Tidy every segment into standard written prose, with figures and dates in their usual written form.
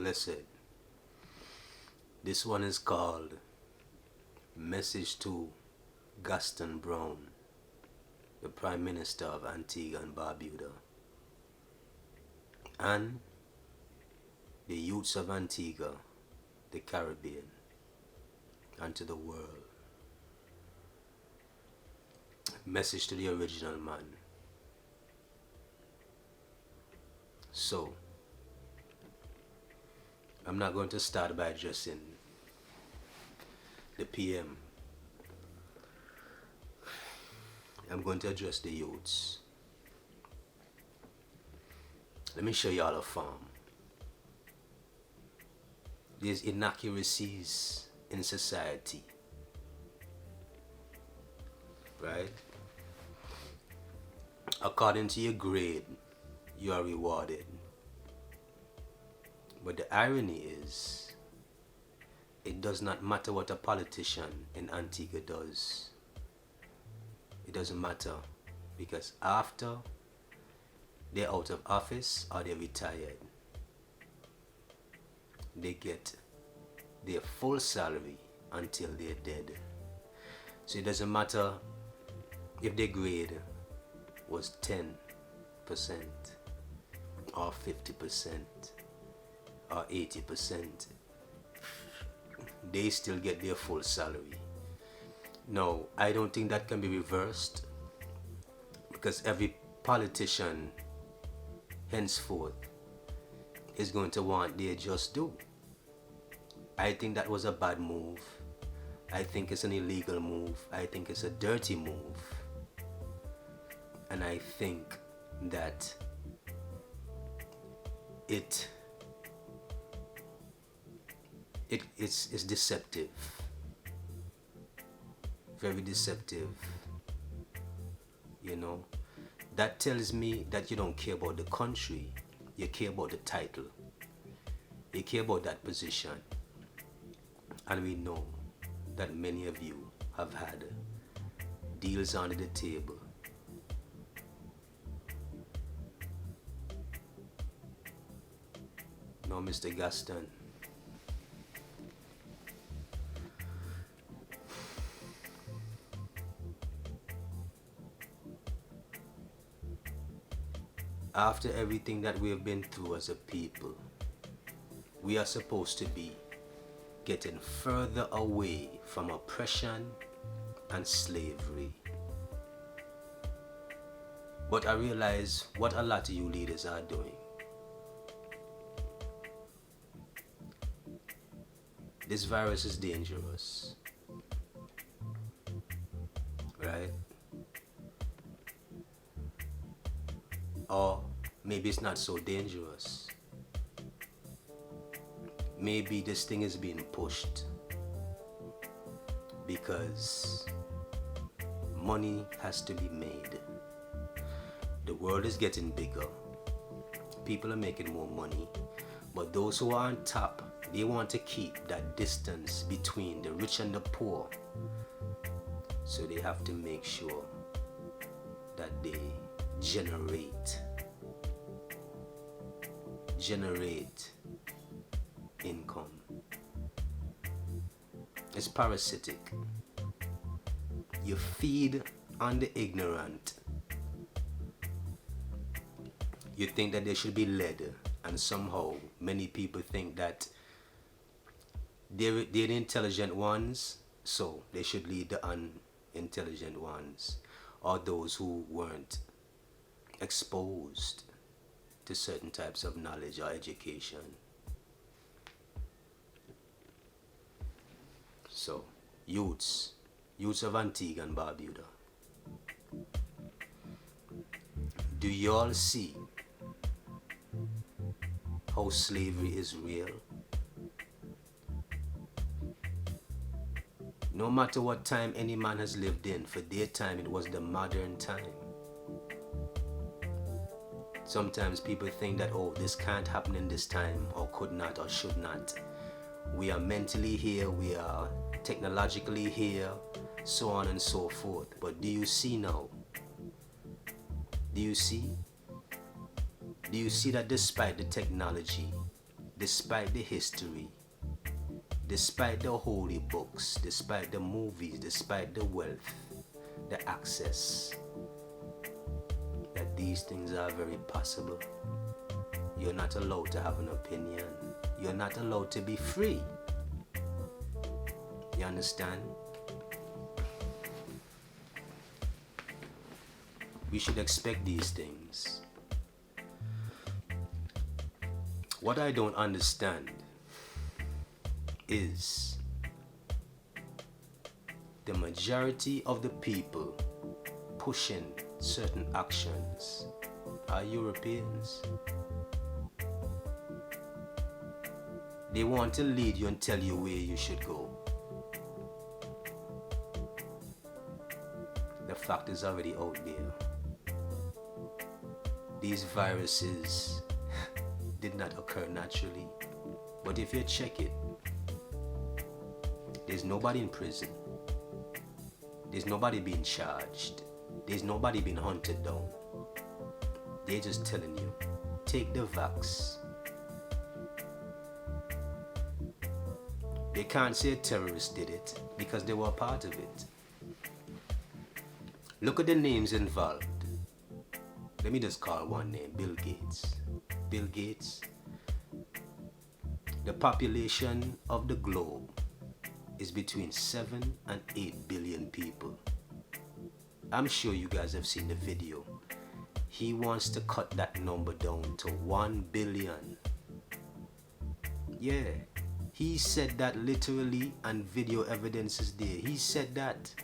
Blessed. This one is called Message to Gaston Browne, the Prime Minister of Antigua and Barbuda, and the youths of Antigua, the Caribbean, and to the world. Message to the original man. So, I'm not going to start by addressing the PM. I'm going to address the youths. Let me show y'all a farm. There's inaccuracies in society, right? According to your grade, you are rewarded. But the irony is, it does not matter what a politician in Antigua does. It doesn't matter, because after they're out of office or they're retired, they get their full salary until they're dead. So it doesn't matter if their grade was 10% or 50% or 80%, they still get their full salary. No, I don't think that can be reversed, because every politician henceforth is going to want their just due. I think that was a bad move. I think it's an illegal move. I think it's a dirty move. And I think that it's deceptive. Very deceptive. You know, that tells me that you don't care about the country. You care about the title. You care about that position. And we know that many of you have had deals under the table. No, Mr. Gaston. After everything that we have been through as a people, we are supposed to be getting further away from oppression and slavery. But I realize what a lot of you leaders are doing. This virus is dangerous, right? Or maybe it's not so dangerous. Maybe this thing is being pushed because money has to be made. The world is getting bigger. People are making more money. But those who are on top, they want to keep that distance between the rich and the poor. So they have to make sure that they generate income. It's parasitic. You feed on the ignorant. You think that they should be led, and somehow many people think that they're the intelligent ones, so they should lead the unintelligent ones, or those who weren't exposed to certain types of knowledge or education. So, youths of Antigua and Barbuda, do y'all see how slavery is real? No matter what time any man has lived in, for their time it was the modern time. Sometimes people think that, oh, this can't happen in this time, or could not, or should not. We are mentally here, we are technologically here, so on and so forth. But do you see now? Do you see? Do you see that despite the technology, despite the history, despite the holy books, despite the movies, despite the wealth, the access, that these things are very possible. You're not allowed to have an opinion. You're not allowed to be free. You understand? We should expect these things. What I don't understand is the majority of the people pushing certain actions are Europeans. They want to lead you and tell you where you should go. The fact is already out there. These viruses did not occur naturally. But if you check it, there's nobody in prison. There's nobody being charged. There's nobody being hunted down. They're just telling you, take the vax. They can't say terrorists did it because they were a part of it. Look at the names involved. Let me just call one name, Bill Gates. Bill Gates. The population of the globe is between 7 and 8 billion people. I'm sure you guys have seen the video. He wants to cut that number down to 1 billion. Yeah, he said that literally, and video evidence is there. He said that.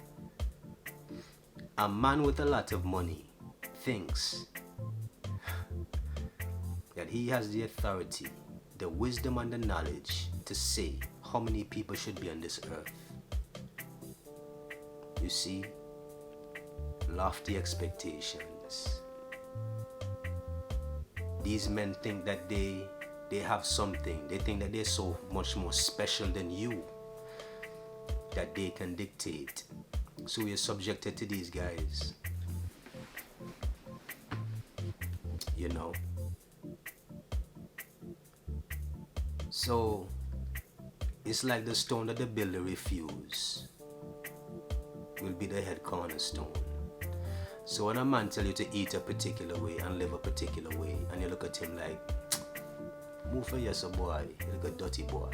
A man with a lot of money thinks that he has the authority, the wisdom and the knowledge to say how many people should be on this earth. You see, lofty expectations. These men think that they have something. They think that they're so much more special than you, that they can dictate. So we're subjected to these guys. You know. So it's like the stone that the builder refuse will be the head cornerstone. So when a man tell you to eat a particular way and live a particular way, and you look at him like, move for yes, boy, you look a dirty boy.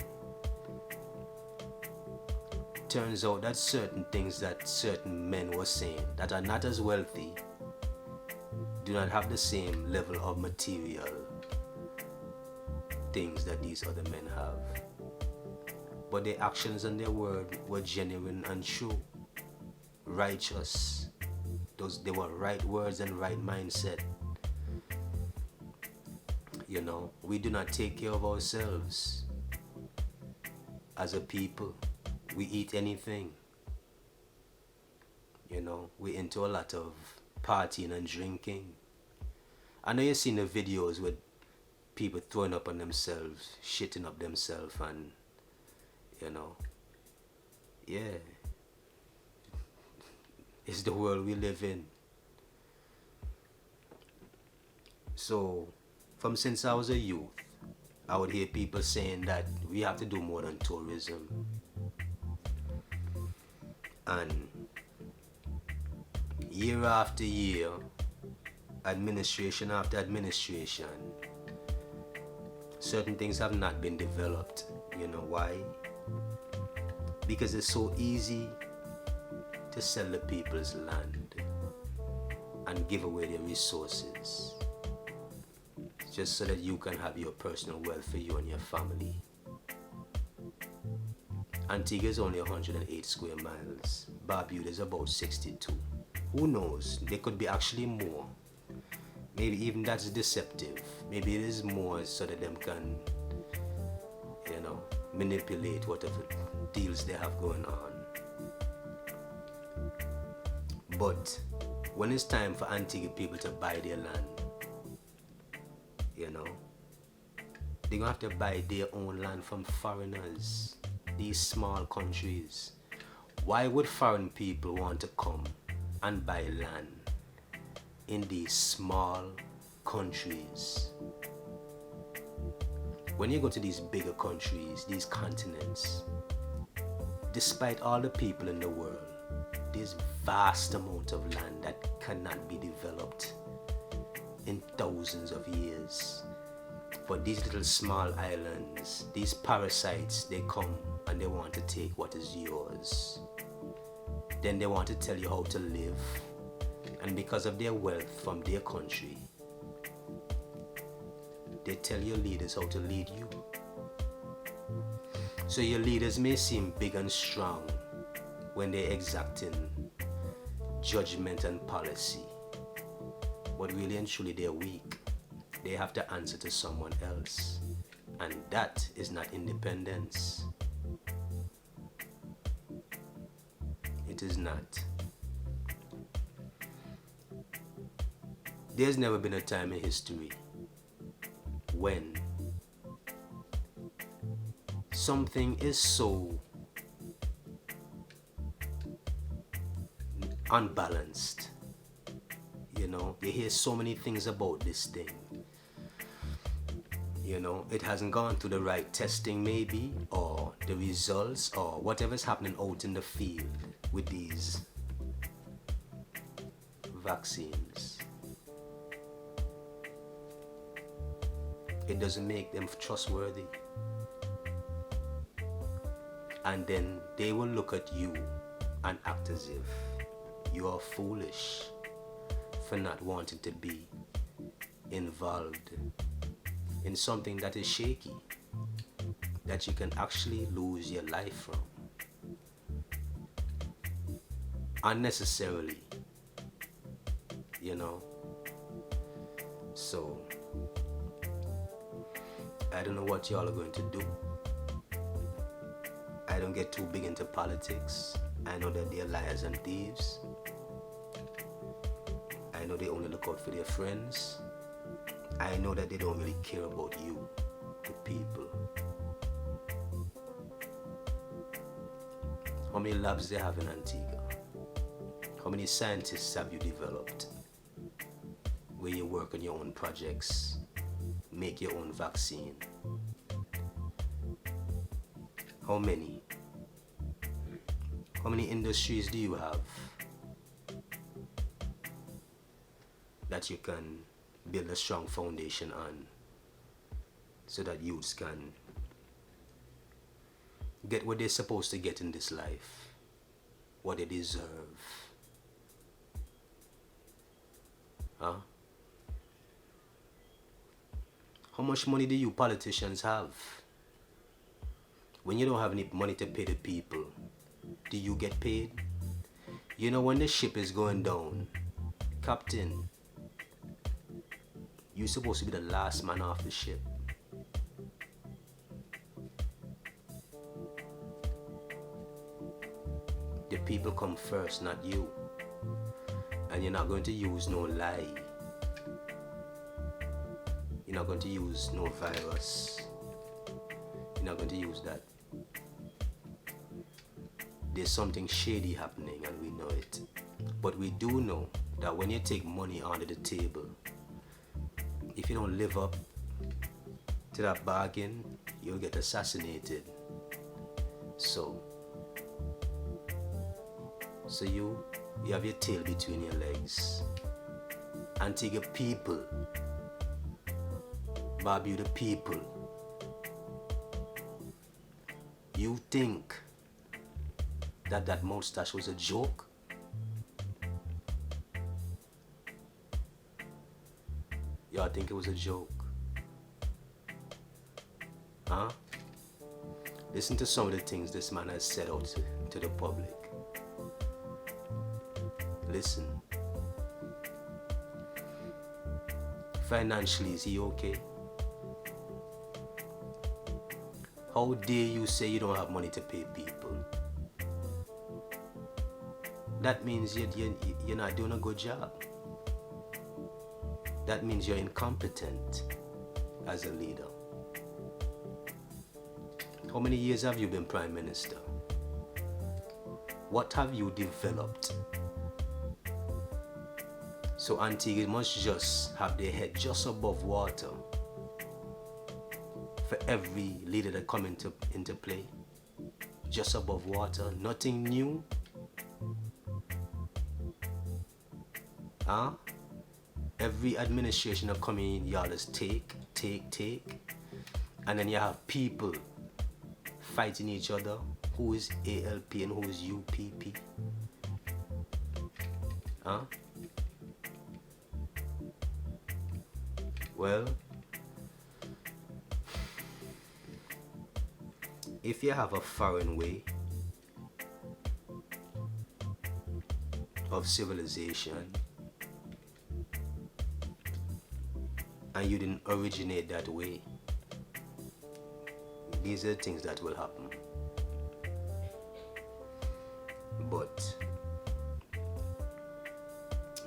Turns out that certain things that certain men were saying that are not as wealthy do not have the same level of material things that these other men have. But their actions and their word were genuine and true, righteous. They were right words and right mindset. You know, we do not take care of ourselves as a people. We eat anything. You know, we're into a lot of partying and drinking. I know you've seen the videos with people throwing up on themselves, shitting up themselves, and, you know, yeah. It's the world we live in. So, from since I was a youth, I would hear people saying that we have to do more than tourism. And year after year, administration after administration, certain things have not been developed. You know why? Because it's so easy to sell the people's land and give away their resources just so that you can have your personal wealth for you and your family. Antigua is only 108 square miles. Barbuda is about 62. Who knows? There could be actually more. Maybe even that's deceptive. Maybe it is more so that them can, you know, manipulate whatever deals they have going on. But when it's time for Antigua people to buy their land, you know, they're gonna have to buy their own land from foreigners. These small countries. Why would foreign people want to come and buy land in these small countries? when you go to these bigger countries, these continents, despite all the people in the world, there's vast amount of land that cannot be developed in thousands of years. But these little small islands, these parasites, they come and they want to take what is yours. Then they want to tell you how to live. And because of their wealth from their country, they tell your leaders how to lead you. So your leaders may seem big and strong when they're exacting judgment and policy, but really and truly they're weak. They have to answer to someone else, and that is not independence. It is not. There's never been a time in history when something is so unbalanced. You hear so many things about this thing. It hasn't gone through the right testing maybe, or the results, or whatever's happening out in the field with these vaccines. It doesn't make them trustworthy. And then they will look at you and act as if you are foolish for not wanting to be involved in something that is shaky, that you can actually lose your life from unnecessarily. So I don't know what y'all are going to do. I don't get too big into politics. I know that they're liars and thieves. I know they only look out for their friends. I know that they don't really care about you, the people. How many labs they have in Antigua? How many scientists have you developed where you work on your own projects, make your own vaccine? How many? How many industries do you have that you can build a strong foundation on so that youths can get what they're supposed to get in this life, what they deserve? Huh? How much money do you politicians have? When you don't have any money to pay the people, do you get paid? When the ship is going down, Captain, you're supposed to be the last man off the ship. The people come first, not you. And you're not going to use no lie. You're not going to use no virus. You're not going to use that. There's something shady happening and we know it. But we do know that when you take money under the table, if you don't live up to that bargain, you'll get assassinated. So you have your tail between your legs. Antigua people, Barbuda people, you think that mustache was a joke? Y'all think it was a joke? Huh? Listen to some of the things this man has said out to the public. Listen. Financially, is he okay? How dare you say you don't have money to pay people? That means you're not doing a good job. That means you're incompetent as a leader. How many years have you been Prime Minister? What have you developed? So Antigua must just have their head just above water for every leader that come into play. Just above water, nothing new. Huh? Every administration that come in, y'all just take. And then you have people fighting each other. Who is ALP and who is UPP? Huh? Well, if you have a foreign way of civilization and you didn't originate that way, these are the things that will happen. But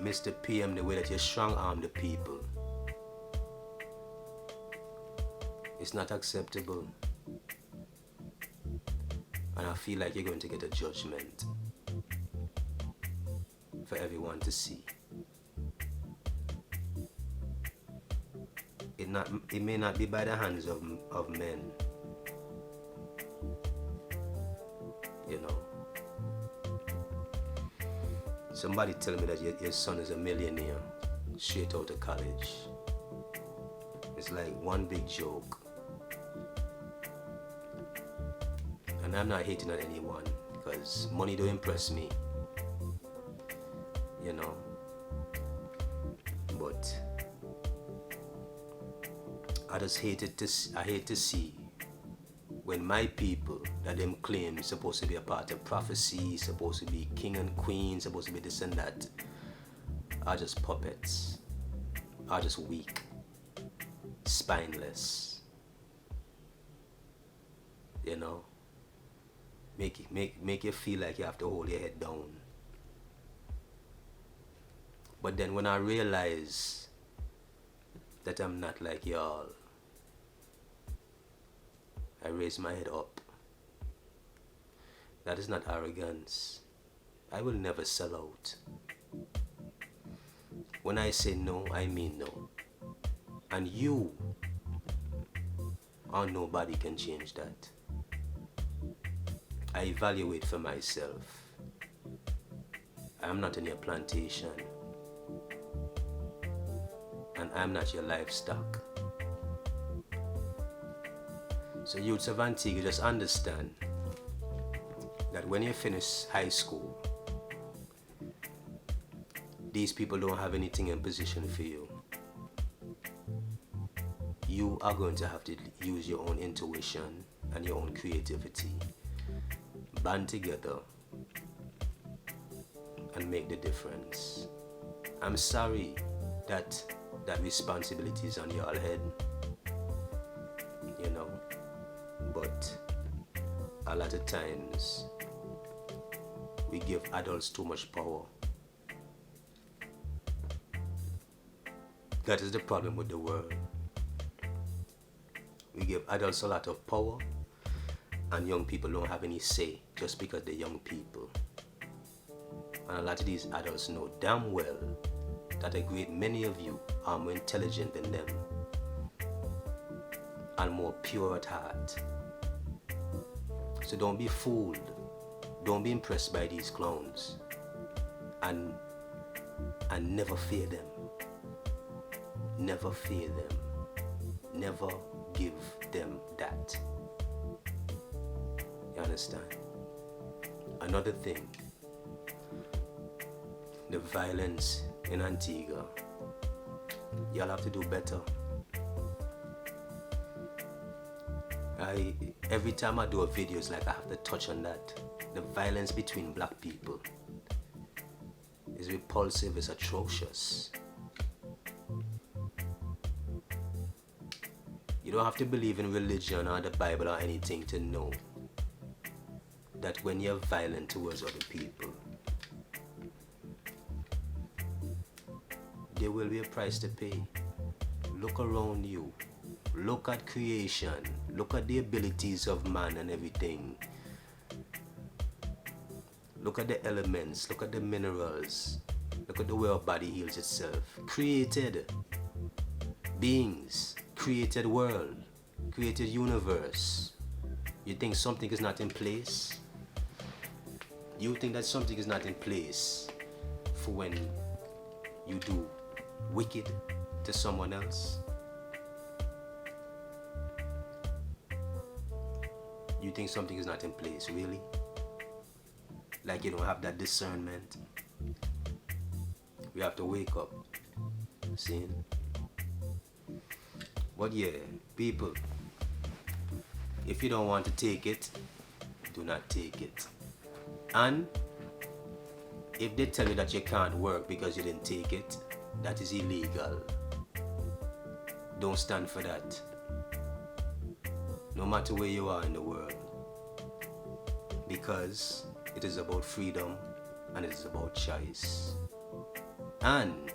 Mr. PM, the way that you strong arm the people, it's not acceptable. And I feel like you're going to get a judgment for everyone to see. It may not be by the hands of men, you know. Somebody tell me that your son is a millionaire straight out of college. It's like one big joke. And I'm not hating on anyone, because money don't impress me, you know. But I just hate to see when my people that them claim supposed to be a part of prophecy, supposed to be king and queen, supposed to be this and that, are just puppets, are just weak, spineless, you know. Make you feel like you have to hold your head down. But then when I realize that I'm not like y'all, I raise my head up. That is not arrogance. I will never sell out. When I say no, I mean no. And you or nobody can change that. I evaluate for myself. I'm not in your plantation. And I'm not your livestock. So youths of Antigua, just understand that when you finish high school, these people don't have anything in position for you. You are going to have to use your own intuition and your own creativity. Band together and make the difference. I'm sorry that responsibility is on your head, you know, but a lot of times we give adults too much power. That is the problem with the world. We give adults a lot of power and young people don't have any say just because they're young people. And a lot of these adults know damn well that a great many of you are more intelligent than them and more pure at heart. So don't be fooled. Don't be impressed by these clowns. And never fear them. Never fear them. Never give them that. You understand? Another thing, the violence in Antigua. Y'all have to do better. Every time I do a video, it's like I have to touch on that. The violence between black people is repulsive, it's atrocious. You don't have to believe in religion or the Bible or anything to know that when you're violent towards other people, there will be a price to pay. Look around you. Look at creation. Look at the abilities of man and everything. Look at the elements. Look at the minerals. Look at the way our body heals itself. Created beings. Created world. created universe, you think something is not in place? You think that something is not in place for when you do wicked to someone else? You think something is not in place, really? Like you don't have that discernment? We have to wake up. See? But yeah, people, if you don't want to take it, do not take it. And if they tell you that you can't work because you didn't take it, that is illegal. Don't stand for that. No matter where you are in the world. Because it is about freedom and it is about choice. And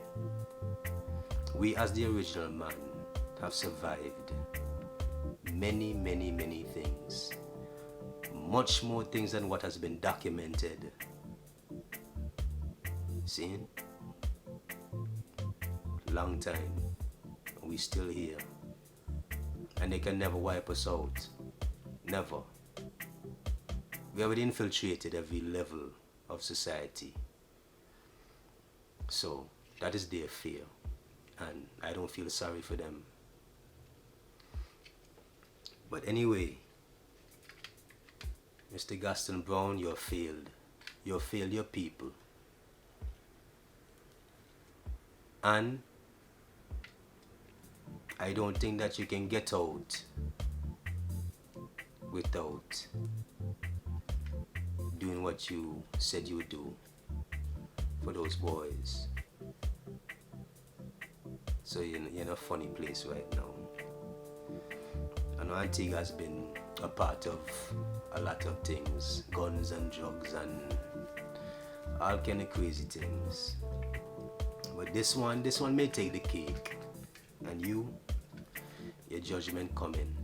we as the original man have survived many, many, many things. Much more things than what has been documented. See? Long time. We still here. And they can never wipe us out. Never. We have infiltrated every level of society. So, that is their fear. And I don't feel sorry for them. But anyway, Mr. Gaston Browne, you have failed. You have failed your people. And I don't think that you can get out without doing what you said you would do for those boys. So you're in a funny place right now. I know Antigua has been a part of a lot of things, guns and drugs and all kind of crazy things. But this one may take the cake, and your judgment coming.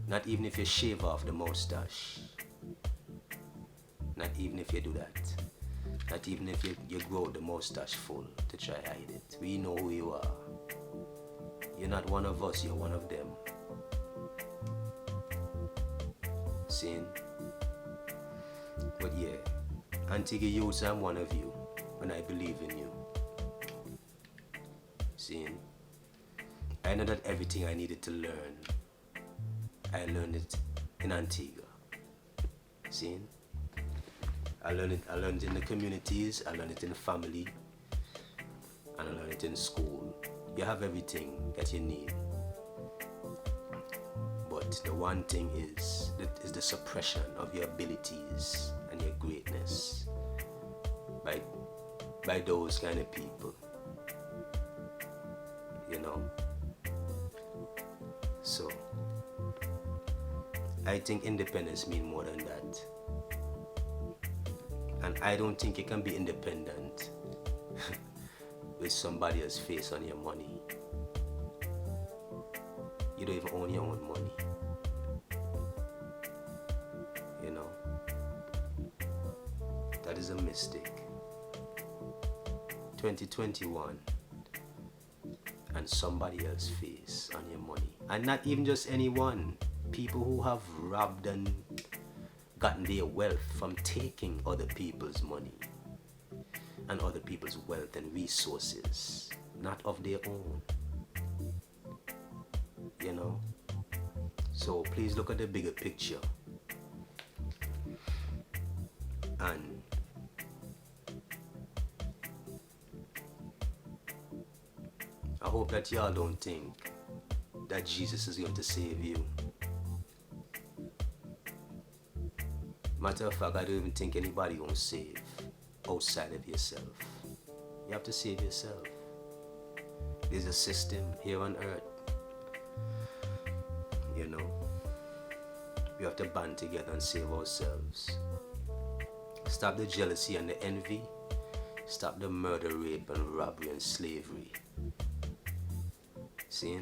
Not even if you shave off the mustache. Not even if you do that. Not even if you grow the mustache full to try hide it. We know who you are. You're not one of us, you're one of them. Sin. But yeah, Antigua youths, I'm one of you, and I believe in you. Sin. I know that everything I needed to learn, I learned it in Antigua. See? I learned it in the communities, I learned it in the family, and I learned it in school. You have everything that you need. But the one thing is the suppression of your abilities and your greatness by those kind of people. You know? So I think independence means more than that. And I don't think you can be independent with somebody else's face on your money. You don't even own your own money. You know? That is a mistake. 2021 and somebody else's face on your money. And not even just anyone. People who have robbed and gotten their wealth from taking other people's money and other people's wealth and resources, not of their own. You know? So please look at the bigger picture. And I hope that y'all don't think that Jesus is going to save you. Matter of fact, I don't even think anybody gonna save outside of yourself. You have to save yourself. There's a system here on earth. You know, we have to band together and save ourselves. Stop the jealousy and the envy. Stop the murder, rape, and robbery and slavery. See?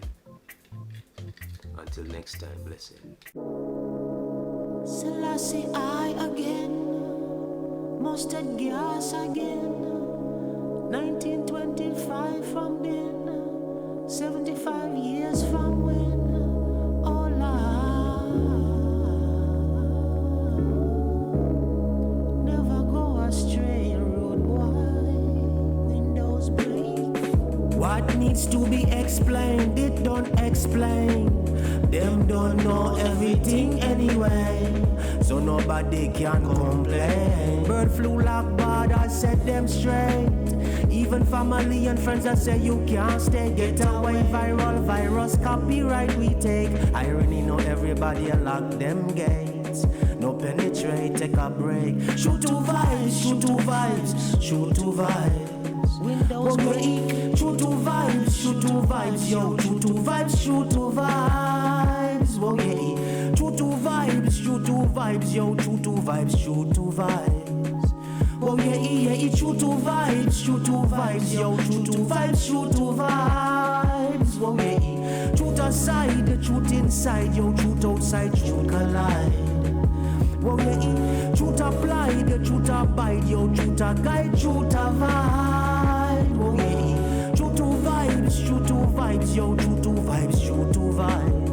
Until next time, blessed. Selassie I again, mustard gas again, 1925 from then, 75 years from when. What needs to be explained, it don't explain. Them don't know everything anyway, so nobody can complain. Bird flu like bad, I set them straight. Even family and friends that say you can't stay. Get away, viral virus, copyright we take. Irony, know everybody lock them gates. No penetrate, take a break. Shoot to vibes, shoot to vibes, shoot to vibes. Windows break. Shoot to vibes, shoot to vibes, yo. Shoot to vibes, shoot to vibes. Whoa, yeah. Shoot to vibes, shoot to vibes, yo. Shoot to vibes, shoot to vibes. Oh yeah, yeah, shoot to vibes, shoot to vibes, yo, shoot to vibes, shoot to vibes. Oh yeah, shoot aside, the truth inside, yo, shoot outside, shoot collide. Oh yeah, shoot apply, the truth abide, yo, shoot a guide, shoot a vibe. Oh yeah, shoot to vibes, yo, shoot to vibes, shoot to vibes.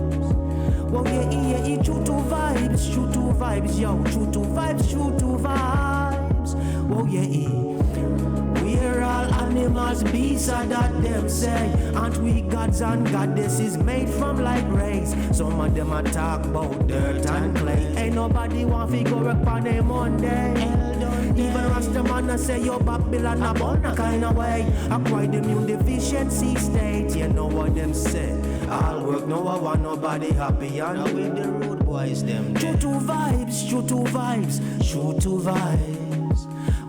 Oh yeah, yeah, shoot to vibes, yo, shoot to vibes, shoot to vibes. Oh yeah, we're all animals, beasts are that them say. Aren't we gods and goddesses made from like rays? Some of them a talk about dirt and clay. Ain't nobody want to go up on a Monday. Even Rastaman a say yo Babylon a born a kind of way. Acquired immune deficiency state. You know what them say? All work, no I want nobody happy. And with the rude boys them. Shoot to vibes, shoot to vibes, shoot to vibes.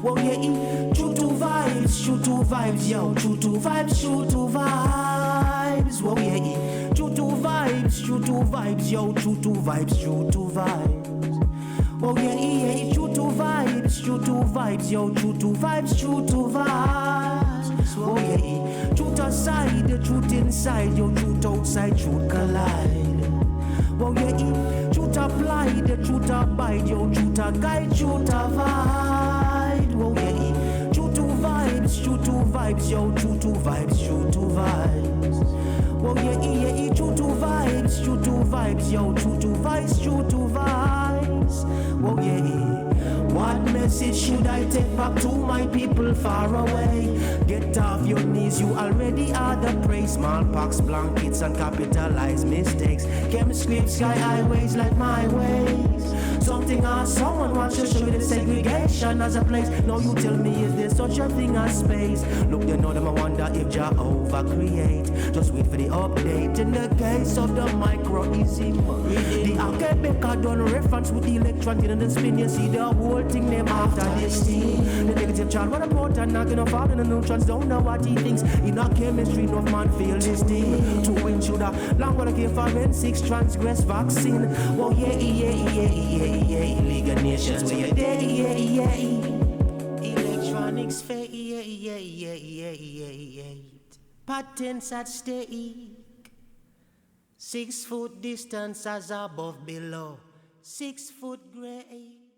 Whoa yeah, shoot to vibes, yo, shoot to vibes, shoot to vibes. Whoa yeah, shoot to vibes, yo, shoot to vibes, shoot to vibes. Whoa yeah, yeah, shoot to vibes, yo, shoot to vibes, shoot to vibes. Whoa yeah, shoot aside, the truth inside, yo, shoot outside, shoot collide. Whoa yeah, shoot apply, the truth abide, yo, shoot a guide, shoot a vibe. Oh yeah, shoot to vibes, yo, shoot to vibes, shoot to vibes. Oh yeah, yeah, shoot to vibes, yo, shoot to vibes, shoot to vibes. Oh yeah, what message should I take back to my people far away? Get off your knees, you already are the prey. Smallpox, blankets and capitalized mistakes. Chemistry, sky highways like my ways. Something or someone wants to show you the segregation as a place. Now you tell me, is there such a thing as space? Look, they know them, I wonder if Jehovah create. Just wait for the update in the case of the microism. The Quebec done reference with the electron in the spin. You see the whole thing name after this thing. The negative charge, what about and knocking off all the neutrons, don't know what he thinks. In our chemistry, no man feel this thing. To win should have long what I came forensics, transgress vaccine. Oh yeah, yeah, yeah, yeah. Illegal nations where you're there, yeah, yeah. Electronics fake, yeah, yeah, yeah, yeah, yeah, yeah. Patents at stake. 6 foot distance as above below. 6 foot grade.